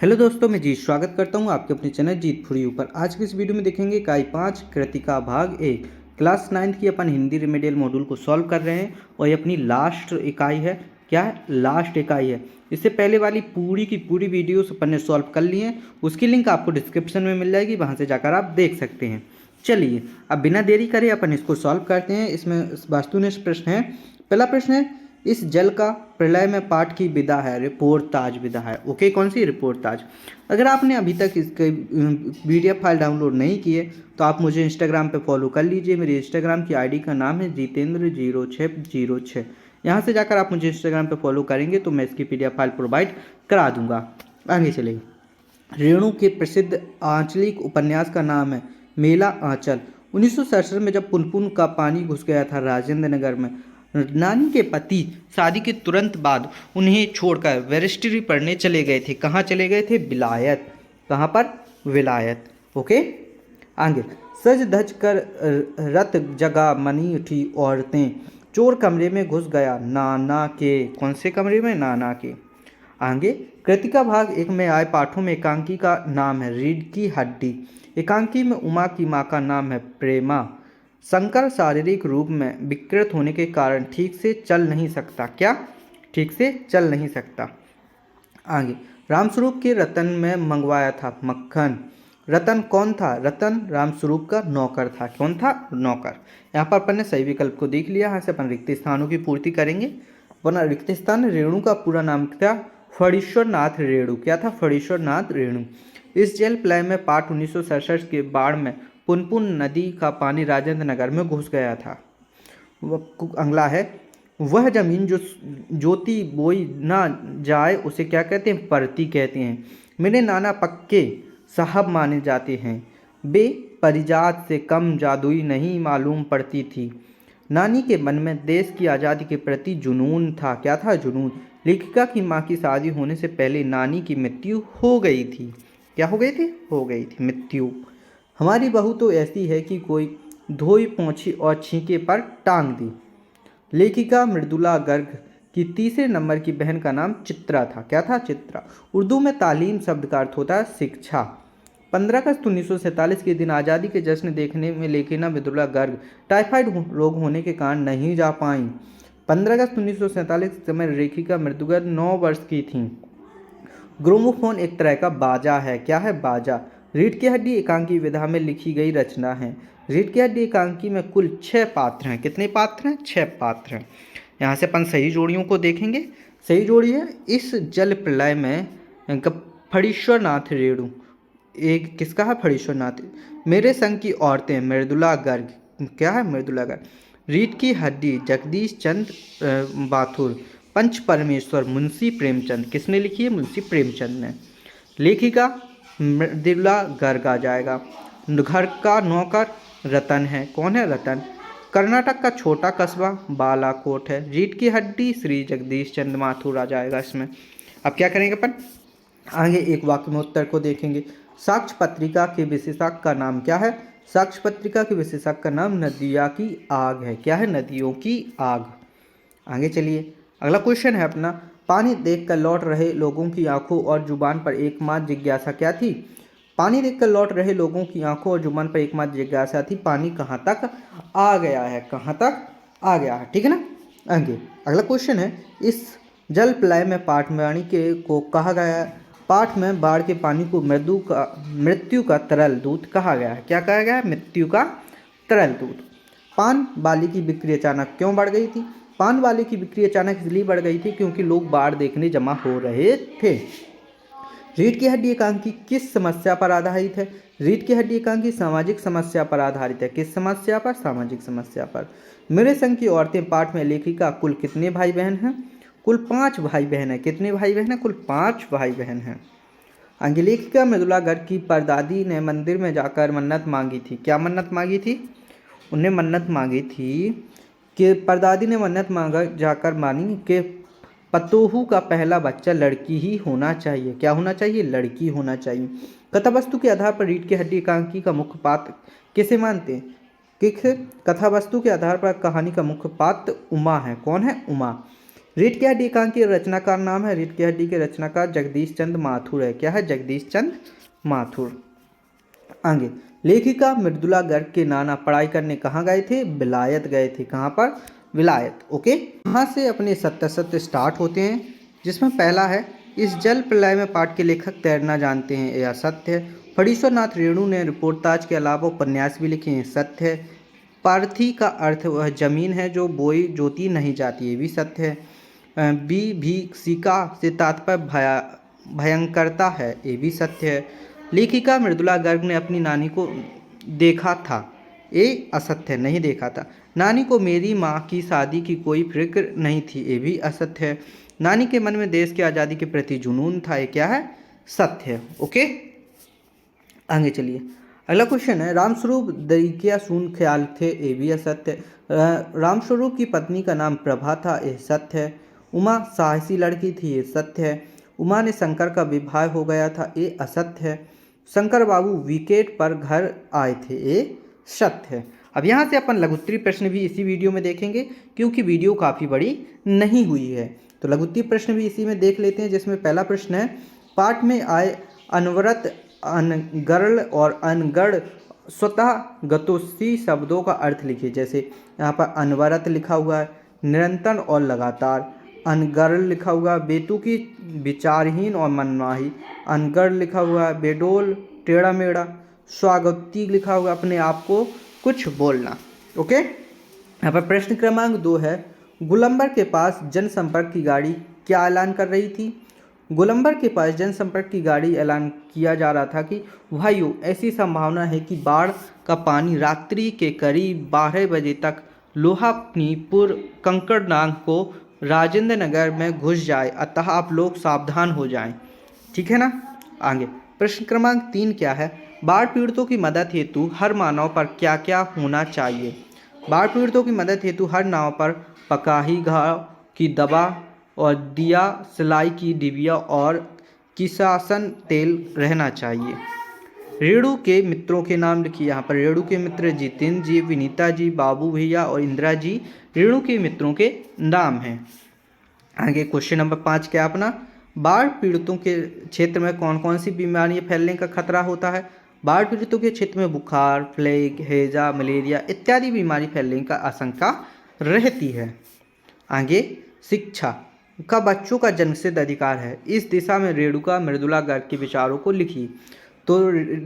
Hello दोस्तों, मैं जीत स्वागत करता हूं आपके अपने चैनल जीत फॉर यू पर। आज के इस वीडियो में देखेंगे इकाई 5 कृतिका भाग 1 क्लास 9 की अपन हिंदी रिमेडियल मॉड्यूल को सॉल्व कर रहे हैं और ये अपनी लास्ट इकाई है। क्या है? लास्ट इकाई है। इससे पहले वाली पूरी की पूरी वीडियोस अपन ने सॉल्व कर ली हैं, उसकी लिंक आपको डिस्क्रिप्शन में मिल जाएगी, वहाँ से जाकर आप देख सकते हैं। चलिए अब बिना देरी करे अपन इसको सॉल्व करते हैं। इसमें वास्तुनिष्ठ प्रश्न है। पहला प्रश्न है, इस जल का प्रलय में पाठ की विधा है, रिपोर्टाज विधा है। ओके, कौन सी? रिपोर्टाज। अगर आपने अभी तक इसके PDF फाइल डाउनलोड नहीं किए तो आप मुझे इंस्टाग्राम पे फॉलो कर लीजिए। मेरी इंस्टाग्राम की आईडी का नाम है जितेंद्र0606। यहाँ से जाकर आप मुझे इंस्टाग्राम पे फॉलो करेंगे तो मैं इसकी PDF फाइल प्रोवाइड करा दूंगा। आगे चलेंगे। रेणु के प्रसिद्ध आंचलिक उपन्यास का नाम है मेला आंचल। 1967 में जब पुनपुन का पानी घुस गया था राजेंद्र नगर में, नानी के पति शादी के तुरंत बाद उन्हें छोड़कर बैरिस्ट्री पढ़ने चले गए थे। कहाँ चले गए थे? विलायत। कहाँ पर? विलायत। ओके, आगे। सज धज कर रत जगा मनी उठी औरतें, चोर कमरे में घुस गया नाना के। कौन से कमरे में? नाना के। आगे। कृतिका भाग 1 में आए पाठों में एकांकी का नाम है रीढ़ की हड्डी। एकांकी में उमा की माँ का नाम है प्रेमा। शंकर शारीरिक रूप में विकृत होने के कारण ठीक से चल नहीं सकता। क्या? ठीक से चल नहीं सकता। आगे। रामस्वरूप के रतन में मंगवाया था मक्खन। रतन कौन था? रतन रामस्वरूप का नौकर था। कौन था? नौकर। यहाँ पर अपन ने सही विकल्प को देख लिया। यहाँ से अपन रिक्त स्थानों की पूर्ति करेंगे। वरना रिक्त स्थान रेणु का पूरा नाम था फणीश्वर नाथ रेणु। क्या था? फणीश्वर नाथ रेणु। इस जल प्रलय में पाठ 1967 के बाढ़ में पुनपुन नदी का पानी राजेंद्र नगर में घुस गया था। अगला है, वह जमीन जो जोती बोई ना जाए उसे क्या कहते हैं? परती कहते हैं। मेरे नाना पक्के साहब माने जाते हैं। बे परिजात से कम जादुई नहीं मालूम पड़ती थी। नानी के मन में देश की आज़ादी के प्रति जुनून था। क्या था? जुनून। लेखिका की माँ की शादी होने से पहले नानी की मृत्यु हो गई थी। क्या हो गई थी? हो गई थी मृत्यु। हमारी बहू तो ऐसी है कि कोई धोई पोंछी और छींके पर टांग दी। लेखिका मृदुला गर्ग की तीसरे नंबर की बहन का नाम चित्रा था। क्या था? चित्रा। उर्दू में तालीम शब्द का अर्थ होता है शिक्षा। 15 अगस्त 1947 के दिन आज़ादी के जश्न देखने में लेखिका मृदुला गर्ग टाइफाइड रोग होने के कारण नहीं जा पाईं। 15 अगस्त 1947 के समय लेखिका मृदुला 9 वर्ष की थीं। ग्रामोफोन एक तरह का बाजा है। क्या है? बाजा। रीढ़ की हड्डी एकांकी विधा में लिखी गई रचना है। रीढ़ की हड्डी एकांकी में कुल 6 पात्र हैं। कितने पात्र हैं? 6 पात्र हैं। यहाँ से अपन सही जोड़ियों को देखेंगे। सही जोड़ी है, इस जल प्रलय में फणीश्वर नाथ रेणु। एक किसका है? फणीश्वर नाथ। मेरे संग की औरतें मृदुला गर्ग। क्या है? मृदुला गर्ग। रीढ़ की हड्डी जगदीश चंद्र बाथुर। पंच परमेश्वर मुंशी प्रेमचंद। किसने लिखी है? मुंशी प्रेमचंद ने। लेखिका मृदुला गर्ग आ जाएगा। घर का नौकर रतन है। कौन है? रतन। कर्नाटक का छोटा कस्बा बालाकोट है। रीढ़ की हड्डी श्री जगदीश चंद्र माथुर आ जाएगा इसमें। अब क्या करेंगे अपन? आगे एक वाक्य में उत्तर को देखेंगे। साक्ष्य पत्रिका के विशेषक का नाम क्या है? साक्ष्य पत्रिका के विशेषक का नाम नदिया की आग है। क्या है? नदियों की आग। आगे चलिए, अगला क्वेश्चन है अपना, पानी देखकर लौट रहे लोगों की आंखों और जुबान पर एकमात्र जिज्ञासा क्या थी? पानी देखकर लौट रहे लोगों की आंखों और जुबान पर एकमात्र जिज्ञासा थी, पानी कहाँ तक आ गया है? कहाँ तक आ गया है? ठीक है ना। आगे अगला क्वेश्चन है, इस जल प्रलय में पाठ में वाणी के को कहा गया है? पाठ में बाढ़ के पानी को मृत्यु का तरल दूत कहा गया है। क्या कहा गया है? मृत्यु का तरल दूत। पान वाली की बिक्री अचानक क्यों बढ़ गई थी? पान वाले की बिक्री अचानक इसलिए बढ़ गई थी क्योंकि लोग बाढ़ देखने जमा हो रहे थे। रीढ़ की हड्डी एकांकी किस समस्या पर आधारित है? रीढ़ की हड्डी एकांकी सामाजिक समस्या पर आधारित है। किस समस्या पर? सामाजिक समस्या पर। मेरे संग की औरतें पाठ में लेखिका कुल कितने भाई बहन हैं? कुल 5 भाई बहन है। कितने भाई बहन है? कुल 5 भाई बहन हैं। आगे, लेखिका मृदुला गर्ग की परदादी ने मंदिर में जाकर मन्नत मांगी थी। क्या मन्नत मांगी थी? उन्हें मन्नत मांगी थी कि परदादी ने मन्नत मांगा जाकर मानी कि पतोहू का पहला बच्चा लड़की ही होना चाहिए। क्या होना चाहिए? लड़की होना चाहिए। कथा वस्तु के आधार पर रीढ़ की हड्डी एकांकी का मुख्य पात्र किसे मानते हैं? किस कथा वस्तु के आधार पर कहानी का मुख्य पात्र उमा है। कौन है? उमा। रीढ़ की हड्डी एकांकी के रचनाकार नाम है, रीढ़ की हड्डी के रचनाकार जगदीश चंद्र माथुर है। क्या है? जगदीश चंद्र माथुर। आगे, लेखिका मृदुला गर्ग के नाना पढ़ाई करने कहाँ गए थे? विलायत गए थे। कहाँ पर? विलायत। ओके, यहाँ से अपने सत्य सत्य स्टार्ट होते हैं, जिसमें पहला है, इस जल प्रलय में पाठ के लेखक तैरना जानते हैं, यह सत्य है। फणीश्वर नाथ रेणु ने रिपोर्टाज के अलावा उपन्यास भी लिखे हैं, सत्य है। पार्थी का अर्थ वह जमीन है जो बोई जोती नहीं जाती, ये भी सत्य है। विभीषिका से तात्पर्य भयंकरता है, ये भी सत्य है। लेखिका मृदुला गर्ग ने अपनी नानी को देखा था, ये असत्य है, नहीं देखा था। नानी को मेरी माँ की शादी की कोई फिक्र नहीं थी, ये भी असत्य है। नानी के मन में देश की आज़ादी के प्रति जुनून था, ये क्या है? सत्य है। ओके, आगे चलिए। अगला क्वेश्चन है, रामस्वरूप दरिकिया सून ख्याल थे, ये भी असत्य है। रामस्वरूप की पत्नी का नाम प्रभा था, ये सत्य है। उमा साहसी लड़की थी, ये सत्य है। उमा ने शंकर का विवाह हो गया था, ये असत्य है। शंकर बाबू विकेट पर घर आए थे, ये सत्य है। अब यहाँ से अपन लघुत्तरी प्रश्न भी इसी वीडियो में देखेंगे, क्योंकि वीडियो काफ़ी बड़ी नहीं हुई है, तो लघुत्तरी प्रश्न भी इसी में देख लेते हैं। जिसमें पहला प्रश्न है, पाठ में आए अनवरत, अनगढ़ और अनगढ़ स्वतः गतोसी शब्दों का अर्थ लिखिए। जैसे यहाँ पर अनवरत लिखा हुआ है, निरंतर और लगातार। अनगढ़ लिखा हुआ है, बेतुकी, विचारहीन और मनमाही। अनगढ़ लिखा हुआ है, बेडोल, टेढ़ा मेढ़ा। स्वागती लिखा हुआ, अपने आप को कुछ बोलना। ओके, यहाँ पर प्रश्न क्रमांक 2 है, गोलंबर के पास जनसंपर्क की गाड़ी क्या ऐलान कर रही थी? गोलंबर के पास जनसंपर्क की गाड़ी ऐलान किया जा रहा था कि भाइयों, ऐसी संभावना है कि बाढ़ का पानी रात्रि के करीब 12 बजे तक लोहानीपुर कंकड़नाग को राजेंद्र नगर में घुस जाए, अतः आप लोग सावधान हो जाएं। ठीक है ना। आगे, प्रश्न क्रमांक 3 क्या है, बाढ़ पीड़ितों की मदद हेतु हर मानव पर क्या क्या होना चाहिए? बाढ़ पीड़ितों की मदद हेतु हर नाव पर पकाही घाव की दवा और दिया सिलाई की डिबिया और किसासन तेल रहना चाहिए। रेणु के मित्रों के नाम लिखिए। यहाँ पर रेणु के मित्र जितेंद्र जी, विनीता जी, बाबू भैया और इंदिरा जी रेणु के मित्रों के नाम हैं। आगे क्वेश्चन नंबर 5 क्या अपना, बाढ़ पीड़ितों के क्षेत्र में कौन कौन सी बीमारियां फैलने का खतरा होता है? बाढ़ पीड़ितों के क्षेत्र में बुखार, प्लेग, हैजा, मलेरिया इत्यादि बीमारी फैलने का आशंका रहती है। आगे, शिक्षा का बच्चों का जन्मसिद्ध अधिकार है, इस दिशा में रेणुका मृदुला गर्ग के विचारों को लिखी। तो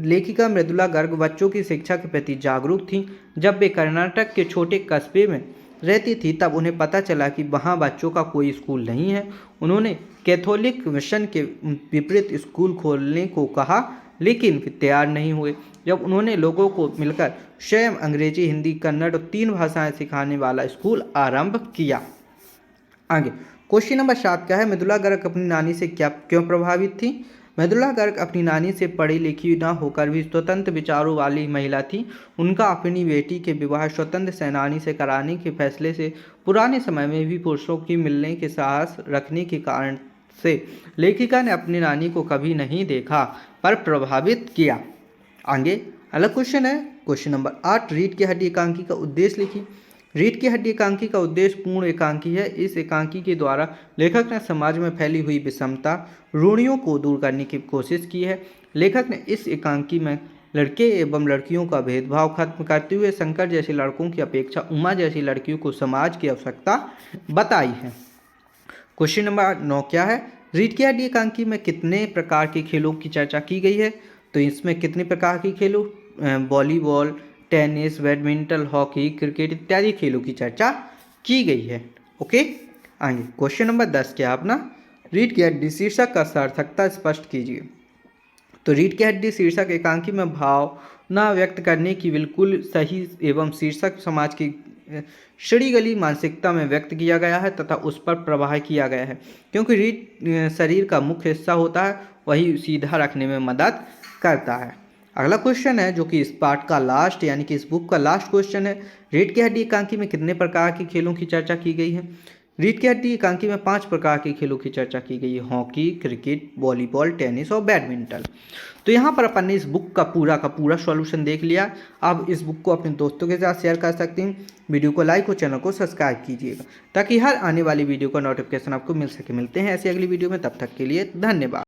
लेखिका मृदुला गर्ग बच्चों की शिक्षा के प्रति जागरूक थीं। जब वे कर्नाटक के छोटे कस्बे में रहती थी तब उन्हें पता चला कि वहाँ बच्चों का कोई स्कूल नहीं है। उन्होंने कैथोलिक मिशन के विपरीत स्कूल खोलने को कहा, लेकिन वे तैयार नहीं हुए। जब उन्होंने लोगों को मिलकर स्वयं अंग्रेजी, हिंदी, कन्नड़ और 3 भाषाएं सिखाने वाला स्कूल आरंभ किया। आगे क्वेश्चन नंबर 7 क्या है, मृदुला गर्ग अपनी नानी से क्यों प्रभावित थी? मृदुला गर्ग अपनी नानी से पढ़ी लिखी न होकर भी स्वतंत्र विचारों वाली महिला थी। उनका अपनी बेटी के विवाह स्वतंत्र सेनानी से कराने के फैसले से पुराने समय में भी पुरुषों की मिलने के साहस रखने के कारण से लेखिका ने अपनी नानी को कभी नहीं देखा पर प्रभावित किया। आगे अगला क्वेश्चन है, क्वेश्चन नंबर 8, रीढ़ की हड्डी एकांकी का उद्देश्य लिखिए। रीढ़ की हड्डी एकांकी का उद्देश्य पूर्ण एकांकी है। इस एकांकी के द्वारा लेखक ने समाज में फैली हुई विषमता, रूढ़ियों को दूर करने की कोशिश की है। लेखक ने इस एकांकी में लड़के एवं लड़कियों का भेदभाव खत्म करते हुए शंकर जैसे लड़कों की अपेक्षा उमा जैसी लड़कियों को समाज की आवश्यकता बताई है। क्वेश्चन नंबर 9 क्या है, रीढ़ की हड्डी एकांकी में कितने प्रकार के खेलों की चर्चा की गई है? तो इसमें कितने प्रकार के खेलों, volleyball, tennis, badminton, hockey, cricket इत्यादि खेलों की चर्चा की गई है। ओके, आगे क्वेश्चन नंबर 10 क्या अपना, रीढ़ की हड्डी शीर्षक का सार्थकता स्पष्ट कीजिए। तो रीढ़ की हड्डी शीर्षक एकांकी में भावना व्यक्त करने की बिल्कुल सही एवं शीर्षक समाज की श्रीगली मानसिकता में व्यक्त किया गया है तथा उस पर प्रवाह किया गया है। क्योंकि रीढ़ शरीर का मुख्य हिस्सा होता है, वही सीधा रखने में मदद करता है। अगला क्वेश्चन है जो कि इस पार्ट का लास्ट यानी कि इस बुक का लास्ट क्वेश्चन है, रीढ़ की हड्डी एकांकी में कितने प्रकार के खेलों की चर्चा की गई है? रीढ़ की हड्डी एकांकी में 5 प्रकार के खेलों की चर्चा की गई है। हॉकी, क्रिकेट, वॉलीबॉल, टेनिस और बैडमिंटन। तो यहाँ पर अपन ने इस बुक का पूरा सॉल्यूशन देख लिया। अब इस बुक को अपने दोस्तों के साथ शेयर कर सकते हैं। वीडियो को लाइक और चैनल को सब्सक्राइब कीजिएगा ताकि हर आने वाली वीडियो का नोटिफिकेशन आपको मिल सके। मिलते हैं ऐसी अगली वीडियो में, तब तक के लिए धन्यवाद।